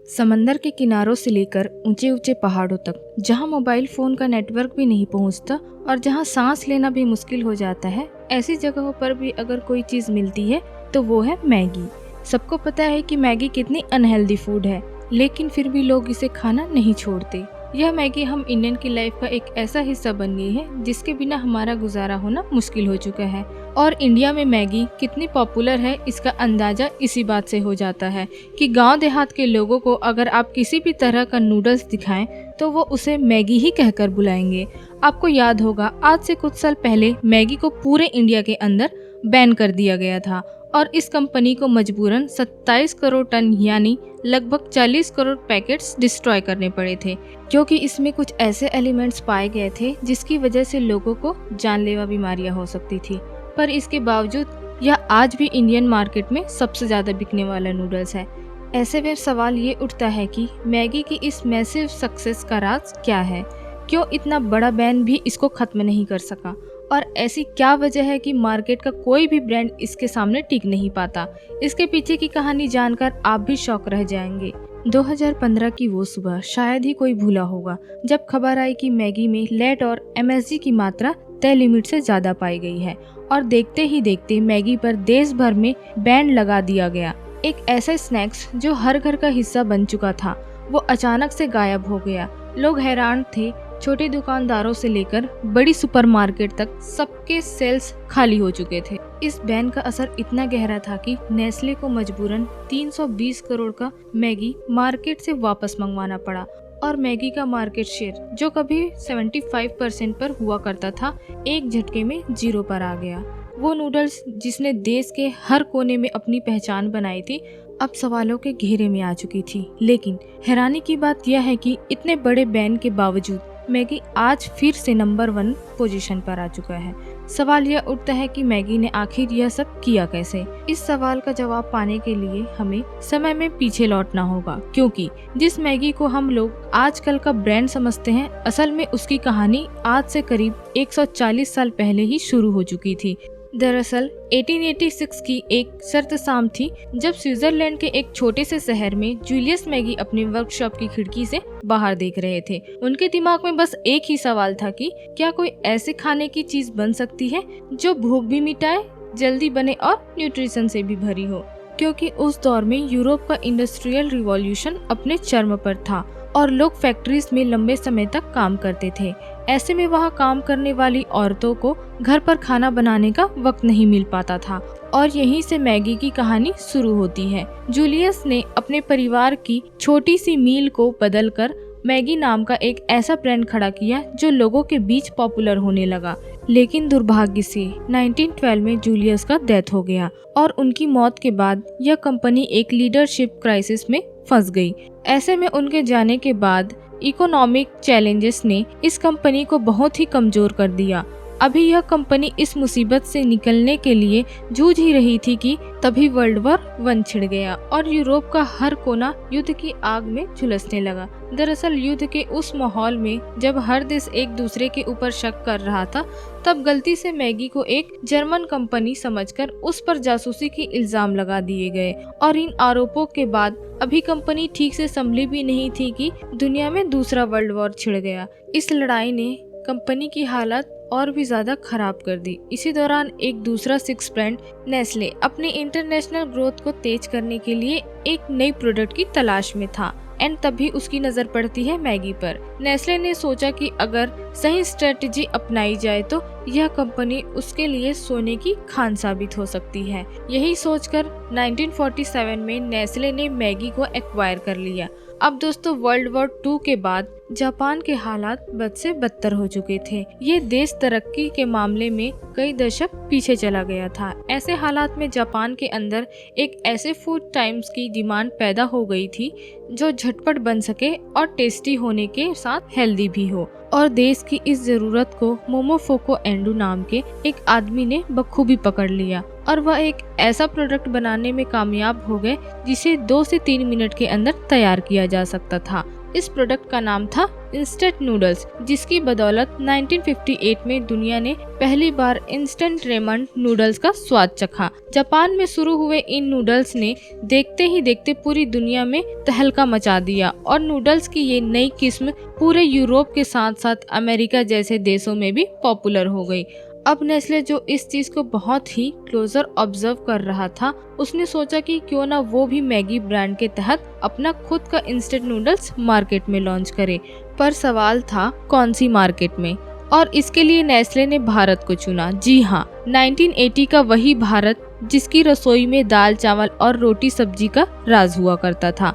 समंदर के किनारों से लेकर ऊंचे ऊंचे पहाड़ों तक, जहां मोबाइल फोन का नेटवर्क भी नहीं पहुंचता और जहां सांस लेना भी मुश्किल हो जाता है, ऐसी जगहों पर भी अगर कोई चीज मिलती है तो वो है मैगी। सबको पता है कि मैगी कितनी अनहेल्दी फूड है, लेकिन फिर भी लोग इसे खाना नहीं छोड़ते। यह मैगी हम इंडियन की लाइफ का एक ऐसा हिस्सा बन गई है जिसके बिना हमारा गुजारा होना मुश्किल हो चुका है। और इंडिया में मैगी कितनी पॉपुलर है इसका अंदाजा इसी बात से हो जाता है कि गांव देहात के लोगों को अगर आप किसी भी तरह का नूडल्स दिखाएं तो वो उसे मैगी ही कहकर बुलाएंगे। आपको याद होगा, आज से कुछ साल पहले मैगी को पूरे इंडिया के अंदर बैन कर दिया गया था और इस कंपनी को मजबूरन 27 करोड़ टन यानी लगभग 40 करोड़ पैकेट्स डिस्ट्रॉय करने पड़े थे, क्योंकि इसमें कुछ ऐसे एलिमेंट्स पाए गए थे जिसकी वजह से लोगों को जानलेवा बीमारियां हो सकती थी। पर इसके बावजूद यह आज भी इंडियन मार्केट में सबसे ज्यादा बिकने वाला नूडल्स है। ऐसे में सवाल ये उठता है कि मैगी की इस मैसिव सक्सेस का राज क्या है? क्यों इतना बड़ा बैन भी इसको खत्म नहीं कर सका? और ऐसी क्या वजह है कि मार्केट का कोई भी ब्रांड इसके सामने टिक नहीं पाता? इसके पीछे की कहानी जानकर आप भी शॉक रह जाएंगे। 2015 की वो सुबह शायद ही कोई भूला होगा जब खबर आई कि मैगी में लेड और MSG की मात्रा तय लिमिट से ज्यादा पाई गई है और देखते ही देखते मैगी पर देश भर में बैन लगा दिया गया। एक ऐसा स्नैक्स जो हर घर का हिस्सा बन चुका था, वो अचानक से गायब हो गया। लोग हैरान थे, छोटे दुकानदारों से लेकर बड़ी सुपरमार्केट तक सबके सेल्स खाली हो चुके थे। इस बैन का असर इतना गहरा था कि नेस्ले को मजबूरन 320 करोड़ का मैगी मार्केट से वापस मंगवाना पड़ा और मैगी का मार्केट शेयर जो कभी 75% पर हुआ करता था, एक झटके में 0 पर आ गया। वो नूडल्स जिसने देश के हर कोने में अपनी पहचान बनाई थी, अब सवालों के घेरे में आ चुकी थी। लेकिन हैरानी की बात यह है कि इतने बड़े बैन के बावजूद मैगी आज फिर से नंबर 1 पोजीशन पर आ चुका है। सवाल यह उठता है कि मैगी ने आखिर यह सब किया कैसे? इस सवाल का जवाब पाने के लिए हमें समय में पीछे लौटना होगा, क्योंकि जिस मैगी को हम लोग आजकल का ब्रांड समझते हैं, असल में उसकी कहानी आज से करीब 140 साल पहले ही शुरू हो चुकी थी। दरअसल 1886 की एक सर्द शाम थी जब स्विट्जरलैंड के एक छोटे से शहर में जूलियस मैगी अपनी वर्कशॉप की खिड़की से बाहर देख रहे थे। उनके दिमाग में बस एक ही सवाल था कि क्या कोई ऐसे खाने की चीज बन सकती है जो भूख भी मिटाए, जल्दी बने और न्यूट्रिशन से भी भरी हो। क्योंकि उस दौर में यूरोप का इंडस्ट्रियल रिवॉल्यूशन अपने चरम पर था और लोग फैक्ट्रीज में लंबे समय तक काम करते थे। ऐसे में वहाँ काम करने वाली औरतों को घर पर खाना बनाने का वक्त नहीं मिल पाता था और यहीं से मैगी की कहानी शुरू होती है। जूलियस ने अपने परिवार की छोटी सी मील को बदलकर मैगी नाम का एक ऐसा ब्रांड खड़ा किया जो लोगों के बीच पॉपुलर होने लगा। लेकिन दुर्भाग्य से 1912 में जूलियस का डेथ हो गया और उनकी मौत के बाद यह कंपनी एक लीडरशिप क्राइसिस में फंस गई। ऐसे में उनके जाने के बाद इकोनॉमिक चैलेंजेस ने इस कंपनी को बहुत ही कमजोर कर दिया। अभी यह कंपनी इस मुसीबत से निकलने के लिए जूझ ही रही थी कि तभी वर्ल्ड वॉर 1 छिड़ गया और यूरोप का हर कोना युद्ध की आग में झुलसने लगा। दरअसल युद्ध के उस माहौल में जब हर देश एक दूसरे के ऊपर शक कर रहा था, तब गलती से मैगी को एक जर्मन कंपनी समझकर उस पर जासूसी की इल्जाम लगा दिए गए और इन आरोपों के बाद अभी कंपनी ठीक से संभली भी नहीं थी कि दुनिया में दूसरा वर्ल्ड वॉर छिड़ गया। इस लड़ाई ने कंपनी की हालत और भी ज्यादा खराब कर दी। इसी दौरान एक दूसरा सिक्स ब्रांड नेस्ले अपनी इंटरनेशनल ग्रोथ को तेज करने के लिए एक नई प्रोडक्ट की तलाश में था एंड तभी उसकी नजर पड़ती है मैगी पर। नेस्ले ने सोचा कि अगर सही स्ट्रेटेजी अपनाई जाए तो यह कंपनी उसके लिए सोने की खान साबित हो सकती है। यही सोचकर 1947 में नेस्ले ने मैगी को एक्वायर कर लिया। अब दोस्तों, वर्ल्ड वॉर 2 के बाद जापान के हालात बद से बदतर हो चुके थे। ये देश तरक्की के मामले में कई दशक पीछे चला गया था। ऐसे हालात में जापान के अंदर एक ऐसे फूड टाइम्स की डिमांड पैदा हो गई थी जो झटपट बन सके और टेस्टी होने के साथ हेल्दी भी हो। और देश की इस जरूरत को मोमोफोको एंडू नाम के एक आदमी ने बखूबी पकड़ लिया और वह एक ऐसा प्रोडक्ट बनाने में कामयाब हो गए जिसे 2 से 3 मिनट के अंदर तैयार किया जा सकता था। इस प्रोडक्ट का नाम था इंस्टेंट नूडल्स, जिसकी बदौलत 1958 में दुनिया ने पहली बार इंस्टेंट रेमन नूडल्स का स्वाद चखा। जापान में शुरू हुए इन नूडल्स ने देखते ही देखते पूरी दुनिया में तहलका मचा दिया और नूडल्स की ये नई किस्म पूरे यूरोप के साथ साथ अमेरिका जैसे देशों में भी पॉपुलर हो गई। अब नेस्ले जो इस चीज को बहुत ही क्लोजर ऑब्जर्व कर रहा था, उसने सोचा कि क्यों ना वो भी मैगी ब्रांड के तहत अपना खुद का इंस्टेंट नूडल्स मार्केट में लॉन्च करे। पर सवाल था कौन सी मार्केट में, और इसके लिए नेस्ले ने भारत को चुना। जी हाँ, 1980 का वही भारत जिसकी रसोई में दाल चावल और रोटी सब्जी का राज हुआ करता था।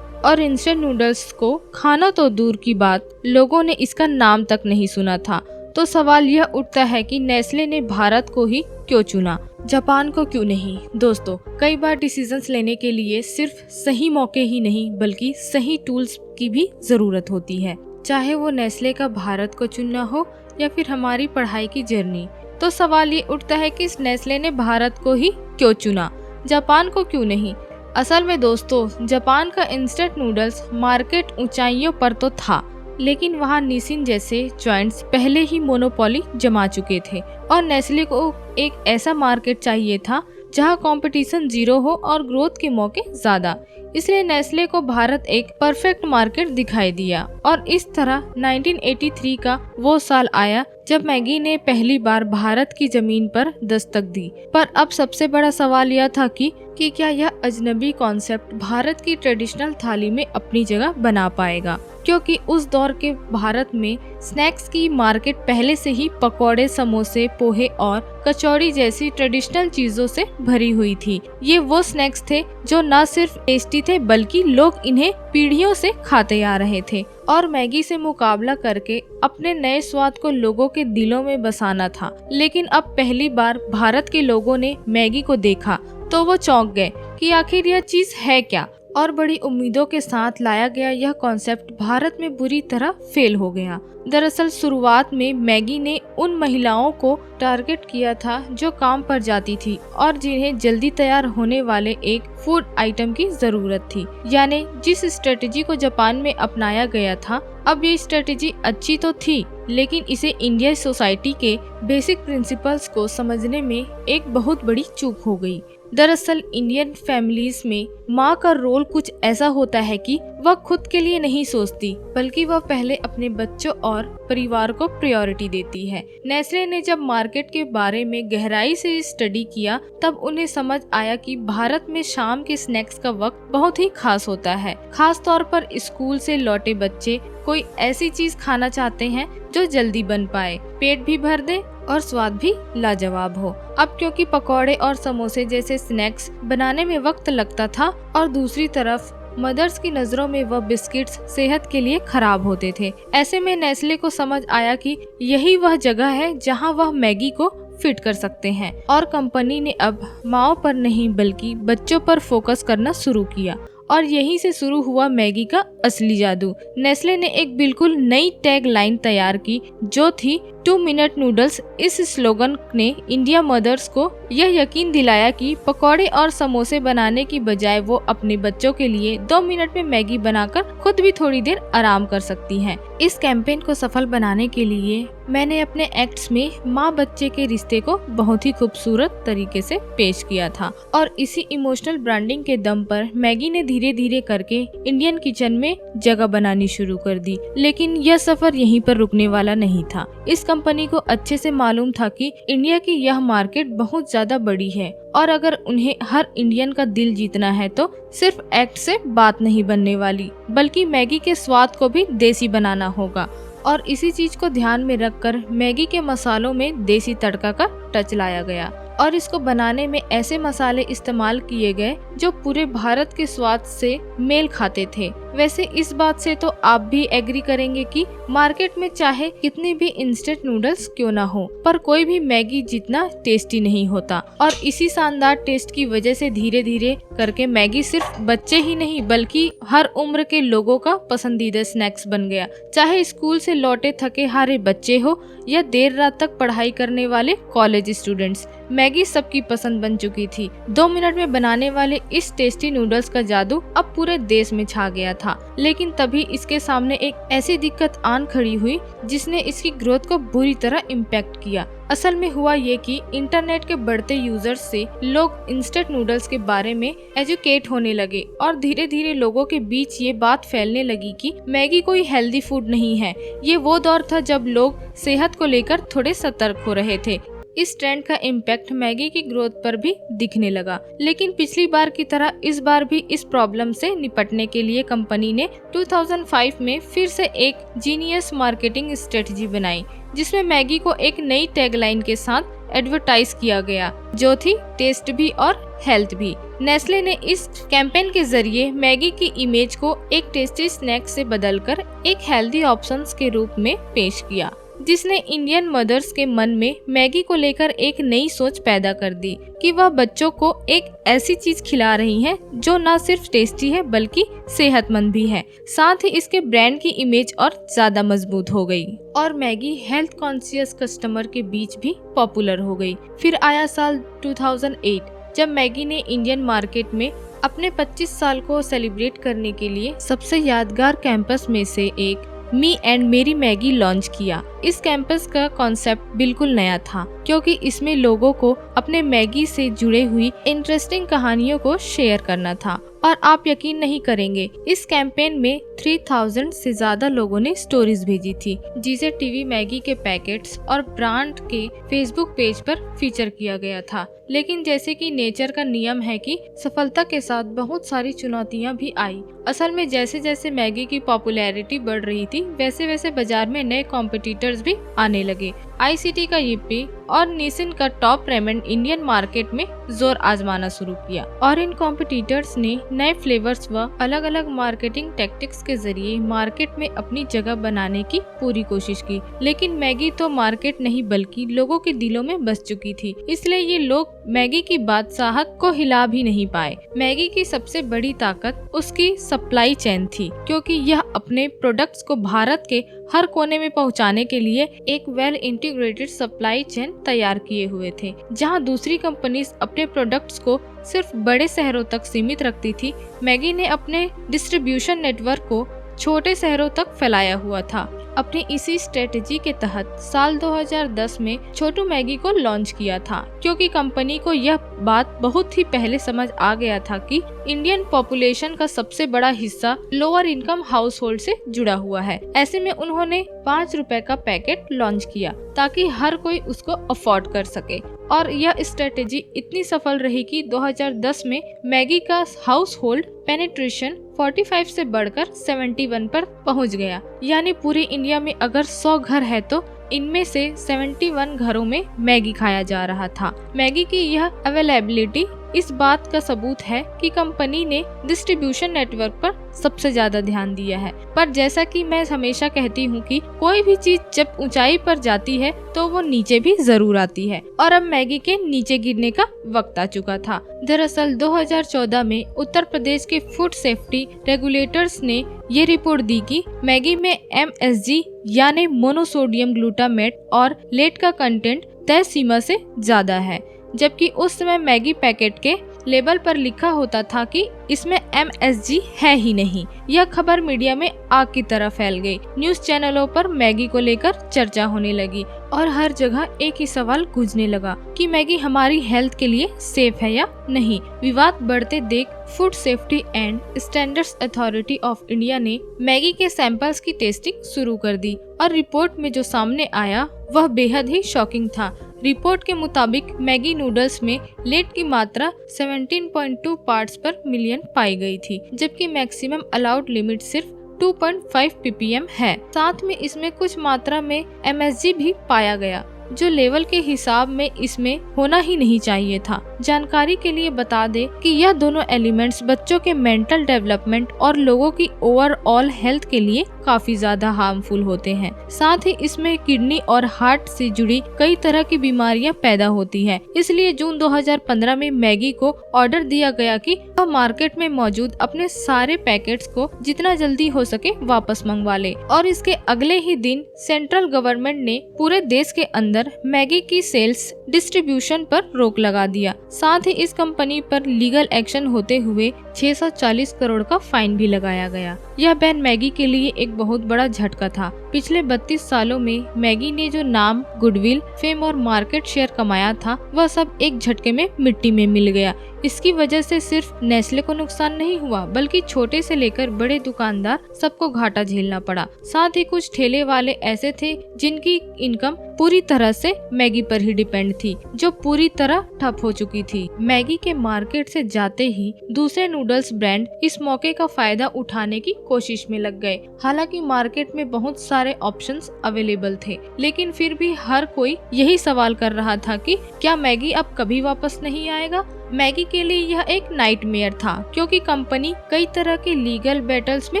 और इंस्टेंट नूडल्स को खाना तो दूर की बात, लोगों ने इसका नाम तक नहीं सुना था। तो सवाल यह उठता है कि नेस्ले ने भारत को ही क्यों चुना, जापान को क्यों नहीं। दोस्तों, कई बार डिसीजंस लेने के लिए सिर्फ सही मौके ही नहीं बल्कि सही टूल्स की भी जरूरत होती है, चाहे वो नेस्ले का भारत को चुनना हो या फिर हमारी पढ़ाई की जर्नी। तो सवाल ये उठता है कि नेस्ले ने भारत को ही क्यों चुना, जापान को क्यों नहीं। असल में दोस्तों, जापान का इंस्टेंट नूडल्स मार्केट ऊंचाइयों पर तो था, लेकिन वहाँ निसिन जैसे जॉइंट्स पहले ही मोनोपोली जमा चुके थे और नेस्ले को एक ऐसा मार्केट चाहिए था जहाँ कंपटीशन जीरो हो और ग्रोथ के मौके ज्यादा। इसलिए नेस्ले को भारत एक परफेक्ट मार्केट दिखाई दिया और इस तरह 1983 का वो साल आया जब मैगी ने पहली बार भारत की जमीन पर दस्तक दी। पर अब सबसे बड़ा सवाल यह था कि क्या यह अजनबी कॉन्सेप्ट भारत की ट्रेडिशनल थाली में अपनी जगह बना पाएगा, क्योंकि उस दौर के भारत में स्नैक्स की मार्केट पहले से ही पकौड़े, समोसे, पोहे और कचौड़ी जैसी ट्रेडिशनल चीजों से भरी हुई थी। ये वो स्नैक्स थे जो न सिर्फ टेस्टी थे बल्कि लोग इन्हें पीढ़ियों से खाते आ रहे थे और मैगी से मुकाबला करके अपने नए स्वाद को लोगों के दिलों में बसाना था। लेकिन अब पहली बार भारत के लोगों ने मैगी को देखा तो वो चौंक गए कि आखिर यह चीज है क्या, और बड़ी उम्मीदों के साथ लाया गया यह कॉन्सेप्ट भारत में बुरी तरह फेल हो गया। दरअसल शुरुआत में मैगी ने उन महिलाओं को टारगेट किया था जो काम पर जाती थी और जिन्हें जल्दी तैयार होने वाले एक फूड आइटम की जरूरत थी। यानी जिस स्ट्रेटेजी को जापान में अपनाया गया था, अब ये स्ट्रेटेजी अच्छी तो थी, लेकिन इसे इंडियन सोसाइटी के बेसिक प्रिंसिपल्स को समझने में एक बहुत बड़ी चूक हो गई। दरअसल इंडियन फैमिलीज में माँ का रोल कुछ ऐसा होता है कि वह खुद के लिए नहीं सोचती बल्कि वह पहले अपने बच्चों और परिवार को प्रायोरिटी देती है। नेस्ले ने जब मार्केट के बारे में गहराई से स्टडी किया तब उन्हें समझ आया कि भारत में शाम के स्नैक्स का वक्त बहुत ही खास होता है। खास तौर पर स्कूल से लौटे बच्चे कोई ऐसी चीज खाना चाहते हैं जो जल्दी बन पाए, पेट भी भर दे और स्वाद भी लाजवाब हो। अब क्योंकि पकौड़े और समोसे जैसे स्नैक्स बनाने में वक्त लगता था और दूसरी तरफ मदर्स की नजरों में वह बिस्किट्स सेहत के लिए खराब होते थे, ऐसे में नेस्ले को समझ आया कि यही वह जगह है जहां वह मैगी को फिट कर सकते हैं और कंपनी ने अब माओ पर नहीं बल्कि बच्चों पर फोकस करना शुरू किया और यहीं से शुरू हुआ मैगी का असली जादू। नेस्ले ने एक बिल्कुल नई टैग लाइन तैयार की जो थी 2 मिनट नूडल्स। इस स्लोगन ने इंडिया मदर्स को यह यकीन दिलाया कि पकौड़े और समोसे बनाने की बजाय वो अपने बच्चों के लिए 2 मिनट में मैगी बनाकर खुद भी थोड़ी देर आराम कर सकती हैं। इस कैंपेन को सफल बनाने के लिए मैंने अपने एक्ट्स में माँ बच्चे के रिश्ते को बहुत ही खूबसूरत तरीके से पेश किया था और इसी इमोशनल ब्रांडिंग के दम पर मैगी ने धीरे धीरे करके इंडियन किचन में जगह बनानी शुरू कर दी। लेकिन यह सफर यहीं पर रुकने वाला नहीं था। इस कंपनी को अच्छे से मालूम था कि इंडिया की यह मार्केट बहुत ज्यादा बड़ी है और अगर उन्हें हर इंडियन का दिल जीतना है तो सिर्फ एक्ट से बात नहीं बनने वाली बल्कि मैगी के स्वाद को भी देसी बनाना होगा। और इसी चीज को ध्यान में रखकर मैगी के मसालों में देसी तड़का का टच लाया गया और इसको बनाने में ऐसे मसाले इस्तेमाल किए गए जो पूरे भारत के स्वाद से मेल खाते थे। वैसे इस बात से तो आप भी एग्री करेंगे कि मार्केट में चाहे कितनी भी इंस्टेंट नूडल्स क्यों ना हो, पर कोई भी मैगी जितना टेस्टी नहीं होता। और इसी शानदार टेस्ट की वजह से धीरे धीरे करके मैगी सिर्फ बच्चे ही नहीं बल्कि हर उम्र के लोगों का पसंदीदा स्नैक्स बन गया। चाहे स्कूल से लौटे थके हारे बच्चे हो या देर रात तक पढ़ाई करने वाले कॉलेज स्टूडेंट्स, मैगी सबकी पसंद बन चुकी थी। 2 मिनट में बनाने वाले इस टेस्टी नूडल्स का जादू अब पूरे देश में छा गया था। लेकिन तभी इसके सामने एक ऐसी दिक्कत आन खड़ी हुई जिसने इसकी ग्रोथ को बुरी तरह इम्पैक्ट किया। असल में हुआ ये कि इंटरनेट के बढ़ते यूजर्स से लोग इंस्टेंट नूडल्स के बारे में एजुकेट होने लगे और धीरे धीरे लोगों के बीच ये बात फैलने लगी कि मैगी कोई हेल्दी फूड नहीं है। ये वो दौर था जब लोग सेहत को लेकर थोड़े सतर्क हो रहे थे। इस ट्रेंड का इम्पैक्ट मैगी की ग्रोथ पर भी दिखने लगा। लेकिन पिछली बार की तरह इस बार भी इस प्रॉब्लम से निपटने के लिए कंपनी ने 2005 में फिर से एक जीनियस मार्केटिंग स्ट्रेटजी बनाई, जिसमें मैगी को एक नई टैगलाइन के साथ एडवर्टाइज किया गया, जो थी टेस्ट भी और हेल्थ भी। नेस्ले ने इस कैंपेन के जरिए मैगी की इमेज को एक टेस्टी स्नैक से बदलकर एक हेल्दी ऑप्शंस के रूप में पेश किया, जिसने इंडियन मदर्स के मन में मैगी को लेकर एक नई सोच पैदा कर दी कि वह बच्चों को एक ऐसी चीज खिला रही हैं जो न सिर्फ टेस्टी है बल्कि सेहतमंद भी है। साथ ही इसके ब्रांड की इमेज और ज्यादा मजबूत हो गई और मैगी हेल्थ कॉन्शियस कस्टमर के बीच भी पॉपुलर हो गई। फिर आया साल 2008 जब मैगी ने इंडियन मार्केट में अपने 25 साल को सेलिब्रेट करने के लिए सबसे यादगार कैंपस में से एक मी एंड मेरी मैगी लॉन्च किया। इस कैंपस का कॉन्सेप्ट बिल्कुल नया था, क्योंकि इसमें लोगों को अपने मैगी से जुड़े हुई इंटरेस्टिंग कहानियों को शेयर करना था। और आप यकीन नहीं करेंगे, इस कैंपेन में 3000 से ज्यादा लोगों ने स्टोरीज भेजी थी, जिसे टीवी मैगी के पैकेट्स और ब्रांड के फेसबुक पेज पर फीचर किया गया था। लेकिन जैसे कि नेचर का नियम है कि सफलता के साथ बहुत सारी चुनौतियां भी आई। असल में जैसे जैसे मैगी की पॉपुलैरिटी बढ़ रही थी, वैसे वैसे बाजार में नए कॉम्पिटिटर्स भी आने लगे। आईसीटी का यिप्पी और निसिन का टॉप रेमंड इंडियन मार्केट में जोर आजमाना शुरू किया और इन कॉम्पिटिटर्स ने नए फ्लेवर्स व अलग अलग मार्केटिंग टैक्टिक्स के जरिए मार्केट में अपनी जगह बनाने की पूरी कोशिश की। लेकिन मैगी तो मार्केट नहीं बल्कि लोगों के दिलों में बस चुकी थी, इसलिए ये लोग मैगी की बादशाहत को हिला भी नहीं पाए। मैगी की सबसे बड़ी ताकत उसकी सप्लाई चेन थी, क्योंकि यह अपने प्रोडक्ट्स को भारत के हर कोने में पहुंचाने के लिए एक वेल इंटीग्रेटेड सप्लाई चेन तैयार किए हुए थे। जहां दूसरी कंपनीज अपने प्रोडक्ट्स को सिर्फ बड़े शहरों तक सीमित रखती थी, मैगी ने अपने डिस्ट्रीब्यूशन नेटवर्क को छोटे शहरों तक फैलाया हुआ था। अपनी इसी स्ट्रेटेजी के तहत साल 2010 में छोटू मैगी को लॉन्च किया था, क्योंकि कंपनी को यह बात बहुत ही पहले समझ आ गया था कि इंडियन पॉपुलेशन का सबसे बड़ा हिस्सा लोअर इनकम हाउस होल्ड से जुड़ा हुआ है। ऐसे में उन्होंने 5 रुपए का पैकेट लॉन्च किया ताकि हर कोई उसको अफोर्ड कर सके। और यह स्ट्रेटेजी इतनी सफल रही कि 2010 में मैगी का हाउस होल्ड पेनिट्रेशन 45 से बढ़कर 71 पर पहुंच गया। यानी पूरे इंडिया में अगर 100 घर है तो इनमें से 71 घरों में मैगी खाया जा रहा था। मैगी की यह अवेलेबिलिटी इस बात का सबूत है कि कंपनी ने डिस्ट्रीब्यूशन नेटवर्क पर सबसे ज्यादा ध्यान दिया है। पर जैसा कि मैं हमेशा कहती हूँ कि कोई भी चीज जब ऊंचाई पर जाती है तो वो नीचे भी जरूर आती है, और अब मैगी के नीचे गिरने का वक्त आ चुका था। दरअसल 2014 में उत्तर प्रदेश के फूड सेफ्टी रेगुलेटर्स ने ये रिपोर्ट दी कि मैगी में MSG यानी मोनोसोडियम ग्लूटामेट और लेड का कंटेंट तय सीमा से ज्यादा है, जबकि उस समय मैगी पैकेट के लेबल पर लिखा होता था कि इसमें MSG है ही नहीं। यह खबर मीडिया में आग की तरह फैल गई। न्यूज चैनलों पर मैगी को लेकर चर्चा होने लगी और हर जगह एक ही सवाल गूंजने लगा कि मैगी हमारी हेल्थ के लिए सेफ है या नहीं। विवाद बढ़ते देख food safety and standards authority of India ने मैगी के सैंपल्स की टेस्टिंग शुरू कर दी और रिपोर्ट में जो सामने आया वह बेहद ही शॉकिंग था। रिपोर्ट के मुताबिक मैगी नूडल्स में लेड की मात्रा 17.2 पार्ट्स पर मिलियन पाई गई थी, जबकि मैक्सिमम अलाउड लिमिट सिर्फ 2.5 ppm है। साथ में इसमें कुछ मात्रा में MSG भी पाया गया, जो लेवल के हिसाब में इसमें होना ही नहीं चाहिए था। जानकारी के लिए बता दे कि यह दोनों एलिमेंट्स बच्चों के मेंटल डेवलपमेंट और लोगों की ओवरऑल हेल्थ के लिए काफी ज्यादा हार्मफुल होते हैं। साथ ही इसमें किडनी और हार्ट से जुड़ी कई तरह की बीमारियां पैदा होती हैं। इसलिए जून 2015 में मैगी को ऑर्डर दिया गया कि वह मार्केट में मौजूद अपने सारे पैकेट्स को जितना जल्दी हो सके वापस मंगवा ले। और इसके अगले ही दिन सेंट्रल गवर्नमेंट ने पूरे देश के अंदर अंदर मैगी की सेल्स डिस्ट्रीब्यूशन पर रोक लगा दिया। साथ ही इस कंपनी पर लीगल एक्शन होते हुए 640 करोड़ का फाइन भी लगाया गया। यह बैन मैगी के लिए एक बहुत बड़ा झटका था। पिछले 32 सालों में मैगी ने जो नाम, गुडविल, फेम और मार्केट शेयर कमाया था, वह सब एक झटके में मिट्टी में मिल गया। इसकी वजह से सिर्फ नेस्ले को नुकसान नहीं हुआ, बल्कि छोटे से लेकर बड़े दुकानदार सबको घाटा झेलना पड़ा। साथ ही कुछ ठेले वाले ऐसे थे जिनकी इनकम पूरी तरह से मैगी पर ही डिपेंड थी, जो पूरी तरह ठप हो चुकी थी। मैगी के मार्केट से जाते ही दूसरे नूडल्स ब्रांड इस मौके का फायदा उठाने की कोशिश में लग गए। हालांकि मार्केट में बहुत सारे ऑप्शंस अवेलेबल थे, लेकिन फिर भी हर कोई यही सवाल कर रहा था कि क्या मैगी अब कभी वापस नहीं आएगा। मैगी के लिए यह एक नाइटमेयर था, क्योंकि कंपनी कई तरह के लीगल बैटल्स में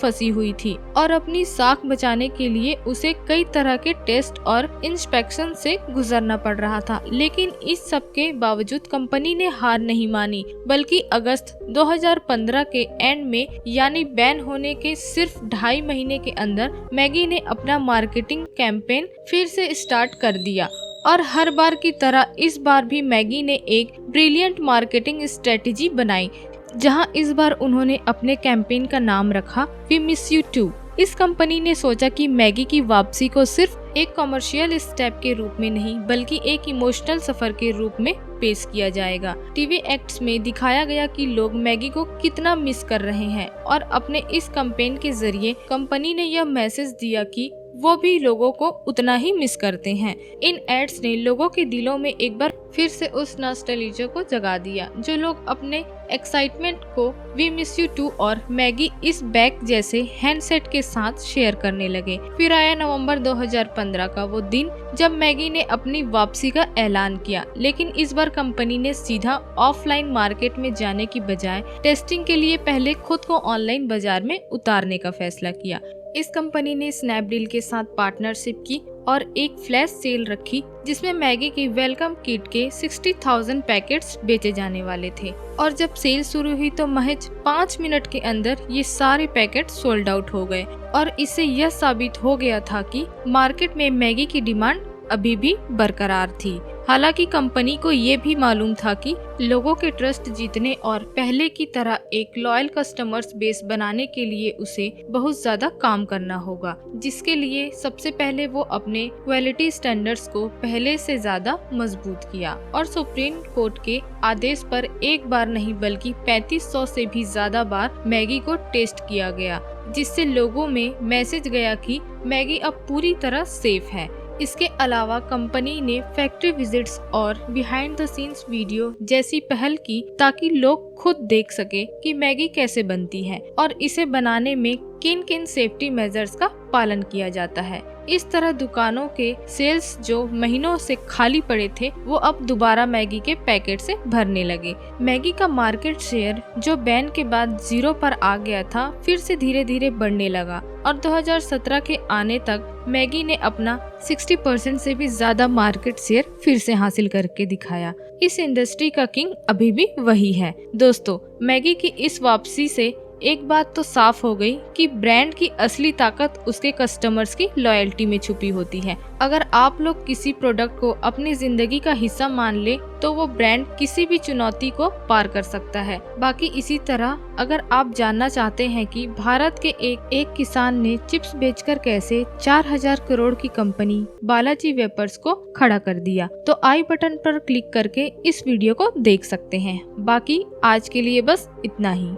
फंसी हुई थी और अपनी साख बचाने के लिए उसे कई तरह के टेस्ट और इंस्पेक्शन से गुजरना पड़ रहा था। लेकिन इस सब के बावजूद कंपनी ने हार नहीं मानी, बल्कि अगस्त 2015 के एंड में, यानी बैन होने के सिर्फ 2.5 महीने के अंदर, मैगी ने अपना मार्केटिंग कैंपेन फिर से स्टार्ट कर दिया। और हर बार की तरह इस बार भी मैगी ने एक ब्रिलियंट मार्केटिंग स्ट्रेटेजी बनाई, जहां इस बार उन्होंने अपने कैंपेन का नाम रखा वी मिस यू टू। इस कंपनी ने सोचा कि मैगी की वापसी को सिर्फ एक कमर्शियल स्टेप के रूप में नहीं, बल्कि एक इमोशनल सफर के रूप में पेश किया जाएगा। टीवी एक्ट्स में दिखाया गया कि लोग मैगी को कितना मिस कर रहे हैं, और अपने इस कैंपेन के जरिए कंपनी ने यह मैसेज दिया कि वो भी लोगों को उतना ही मिस करते हैं। इन एड्स ने लोगों के दिलों में एक बार फिर से उस नॉस्टैल्जिया को जगा दिया, जो लोग अपने एक्साइटमेंट को वी मिस यू टू और मैगी इस बैक जैसे हैंडसेट के साथ शेयर करने लगे। फिर आया नवंबर 2015 का वो दिन, जब मैगी ने अपनी वापसी का ऐलान किया। लेकिन इस बार कंपनी ने सीधा ऑफलाइन मार्केट में जाने की बजाय टेस्टिंग के लिए पहले खुद को ऑनलाइन बाजार में उतारने का फैसला किया। इस कंपनी ने स्नैपडील के साथ पार्टनरशिप की और एक फ्लैश सेल रखी, जिसमें मैगी की वेलकम किट के 60,000 पैकेट्स बेचे जाने वाले थे। और जब सेल शुरू हुई तो महज 5 मिनट के अंदर ये सारे पैकेट सोल्ड आउट हो गए, और इससे यह साबित हो गया था कि मार्केट में मैगी की डिमांड अभी भी बरकरार थी। हालांकि कंपनी को ये भी मालूम था कि लोगों के ट्रस्ट जीतने और पहले की तरह एक लॉयल कस्टमर्स बेस बनाने के लिए उसे बहुत ज्यादा काम करना होगा, जिसके लिए सबसे पहले वो अपने क्वालिटी स्टैंडर्ड्स को पहले से ज्यादा मजबूत किया। और सुप्रीम कोर्ट के आदेश पर एक बार नहीं बल्कि 3500 से भी ज्यादा बार मैगी को टेस्ट किया गया, जिससे लोगों में मैसेज गया कि मैगी अब पूरी तरह सेफ है। इसके अलावा कंपनी ने फैक्ट्री विजिट्स और बिहाइंड द सीन्स वीडियो जैसी पहल की, ताकि लोग खुद देख सके कि मैगी कैसे बनती है और इसे बनाने में किन किन सेफ्टी मेजर्स का पालन किया जाता है। इस तरह दुकानों के सेल्स जो महीनों से खाली पड़े थे, वो अब दोबारा मैगी के पैकेट से भरने लगे। मैगी का मार्केट शेयर जो बैन के बाद 0 पर आ गया था, फिर से धीरे धीरे बढ़ने लगा और 2017 के आने तक मैगी ने अपना 60% से भी ज्यादा मार्केट शेयर फिर से हासिल करके दिखाया। इस इंडस्ट्री का किंग अभी भी वही है। दोस्तों, मैगी की इस वापसी से एक बात तो साफ हो गई कि ब्रांड की असली ताकत उसके कस्टमर्स की लॉयल्टी में छुपी होती है। अगर आप लोग किसी प्रोडक्ट को अपनी जिंदगी का हिस्सा मान ले, तो वो ब्रांड किसी भी चुनौती को पार कर सकता है। बाकी इसी तरह अगर आप जानना चाहते हैं कि भारत के एक किसान ने चिप्स बेचकर कैसे 4000 करोड़ की कंपनी बालाजी वेपर्स को खड़ा कर दिया, तो आई बटन पर क्लिक करके इस वीडियो को देख सकते हैं। बाकी आज के लिए बस इतना ही।